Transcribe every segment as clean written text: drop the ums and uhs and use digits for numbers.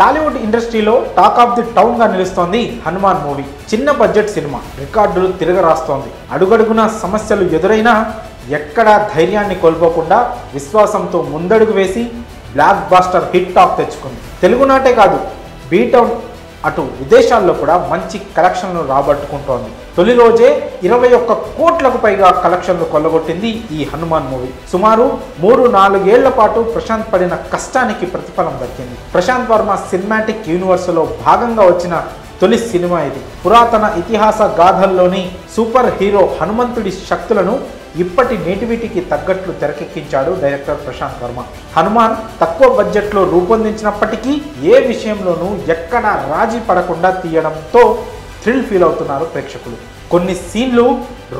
టాలీవుడ్ ఇండస్ట్రీలో talk of the town గా నిలుస్తోంది హనుమాన్ మూవీ. చిన్న బడ్జెట్ సినిమా రికార్డులు తిరగరాస్తోంది. అడుగడుగున సమస్యలు ఎదురైనా ఎక్కడా ధైర్యాన్ని కోల్పోకుండా విశ్వాసంతో ముందడుగు వేసి బ్లాక్ బాస్టర్ హిట్ టాక్ తెచ్చుకుంది. తెలుగునాటే కాదు, బీటౌన్ అటు విదేశాల్లో కూడా మంచి కలెక్షన్లు రాబట్టుకుంటోంది. తొలి రోజే 21 కోట్లకు పైగా కలెక్షన్లు కొల్లగొట్టింది ఈ హనుమాన్ మూవీ. సుమారు 3-4 ఏళ్ల పాటు ప్రశాంత్ పడిన కష్టానికి ప్రతిఫలం దక్కింది. ప్రశాంత్ వర్మ సినిమాటిక్ యూనివర్స్లో భాగంగా వచ్చిన తొలి సినిమా ఇది. పురాతన ఇతిహాస గాథల్లోని సూపర్ హీరో హనుమంతుడి శక్తులను ఇప్పటి నేటివిటీకి తగ్గట్లు తెరకెక్కించాడు డైరెక్టర్ ప్రశాంత్ వర్మ. హనుమాన్ తక్కువ బడ్జెట్లో రూపొందించినప్పటికీ ఏ విషయంలోనూ ఎక్కడా రాజీ పడకుండా తీయడంతో థ్రిల్ ఫీల్ అవుతున్నారు ప్రేక్షకులు. కొన్ని సీన్లు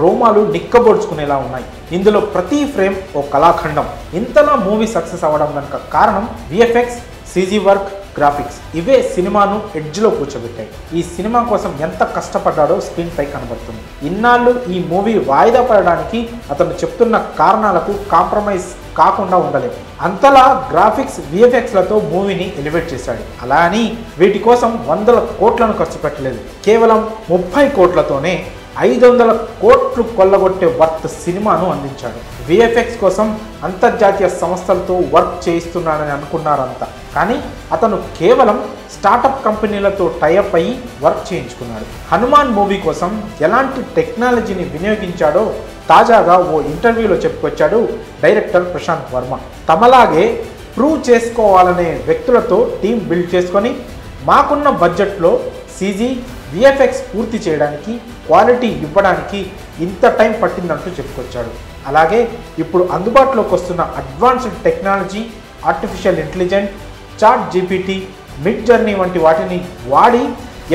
రోమాలు నిక్కబొడుచుకునేలా ఉన్నాయి. ఇందులో ప్రతి ఫ్రేమ్ ఓ కళాఖండం. ఇంతలా మూవీ సక్సెస్ అవ్వడం కనుక కారణం విఎఫ్ఎక్స్, CG వర్క్, గ్రాఫిక్స్. ఇవే సినిమాను ఎడ్జ్లో కూర్చోబెట్టాయి. ఈ సినిమా కోసం ఎంత కష్టపడ్డాడో స్క్రీన్ పై కనబడుతుంది. ఇన్నాళ్ళు ఈ మూవీ వాయిదా పడడానికి అతను చెప్తున్న కారణాలకు కాంప్రమైజ్ కాకుండా ఉండలేదు. అంతలా గ్రాఫిక్స్, విఎఫ్ఎక్స్లతో మూవీని ఎలివేట్ చేశాడు. అలా అని వీటి కోసం 100 కోట్లను ఖర్చు పెట్టలేదు. కేవలం 30 కోట్లతోనే 500 కోట్లు కొల్లగొట్టే వర్త్ సినిమాను అందించాడు. విఎఫ్ఎక్స్ కోసం అంతర్జాతీయ సంస్థలతో వర్క్ చేయిస్తున్నానని అనుకున్నారంతా. కానీ అతను కేవలం స్టార్టప్ కంపెనీలతో టైఅప్ అయ్యి వర్క్ చేయించుకున్నాడు. హనుమాన్ మూవీ కోసం ఎలాంటి టెక్నాలజీని వినియోగించాడో తాజాగా ఓ ఇంటర్వ్యూలో చెప్పుకొచ్చాడు డైరెక్టర్ ప్రశాంత్ వర్మ. తమలాగే ప్రూవ్ చేసుకోవాలనే వ్యక్తులతో టీం బిల్డ్ చేసుకొని మాకున్న బడ్జెట్లో CG, విఎఫ్ఎక్స్ పూర్తి చేయడానికి, క్వాలిటీ ఇవ్వడానికి ఇంత టైం పట్టిందంటూ చెప్పుకొచ్చాడు. అలాగే ఇప్పుడు అందుబాటులోకి వస్తున్న advanced technology, artificial intelligence, chat GPT, Midjourney వంటి వాటిని వాడి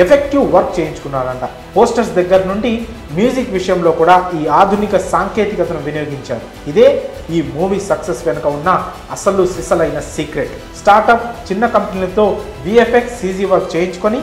ఎఫెక్టివ్ వర్క్ చేయించుకున్నారంట. పోస్టర్స్ దగ్గర నుండి మ్యూజిక్ విషయంలో కూడా ఈ ఆధునిక సాంకేతికతను వినియోగించారు. ఇదే ఈ మూవీ సక్సెస్ వెనుక ఉన్న అసలు సిసలైన సీక్రెట్. స్టార్టప్, చిన్న కంపెనీలతో విఎఫ్ఎక్స్, CG వర్క్ చేయించుకొని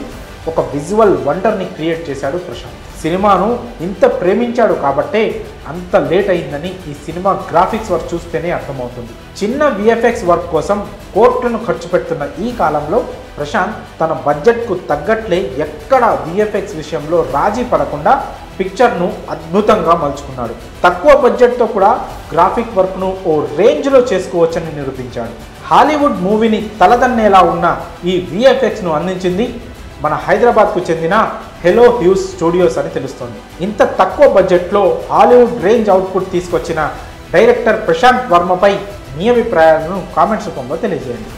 ఒక విజువల్ వండర్ని క్రియేట్ చేశాడు ప్రశాంత్. సినిమాను ఇంత ప్రేమించాడు కాబట్టే అంత లేట్ అయిందని ఈ సినిమా గ్రాఫిక్స్ వర్క్ చూస్తేనే అర్థమవుతుంది. చిన్న విఎఫ్ఎక్స్ వర్క్ కోసం కోట్లను ఖర్చు పెడుతున్న ఈ కాలంలో ప్రశాంత్ తన బడ్జెట్కు తగ్గట్లే ఎక్కడ విఎఫ్ఎక్స్ విషయంలో రాజీ పడకుండా పిక్చర్ను అద్భుతంగా మలుచుకున్నాడు. తక్కువ బడ్జెట్తో కూడా గ్రాఫిక్ వర్క్ను ఓ రేంజ్లో చేసుకోవచ్చని నిరూపించాడు. హాలీవుడ్ మూవీని తలదన్నేలా ఉన్న ఈ విఎఫ్ఎక్స్ను అందించింది మన హైదరాబాద్కు చెందిన హెలో హ్యూస్ స్టూడియోస్ అని తెలుస్తోంది. ఇంత తక్కువ బడ్జెట్లో హాలీవుడ్ రేంజ్ అవుట్పుట్ తీసుకొచ్చిన డైరెక్టర్ ప్రశాంత్ వర్మపై మీ అభిప్రాయాలను కామెంట్స్ రూపంలో తెలియజేయండి.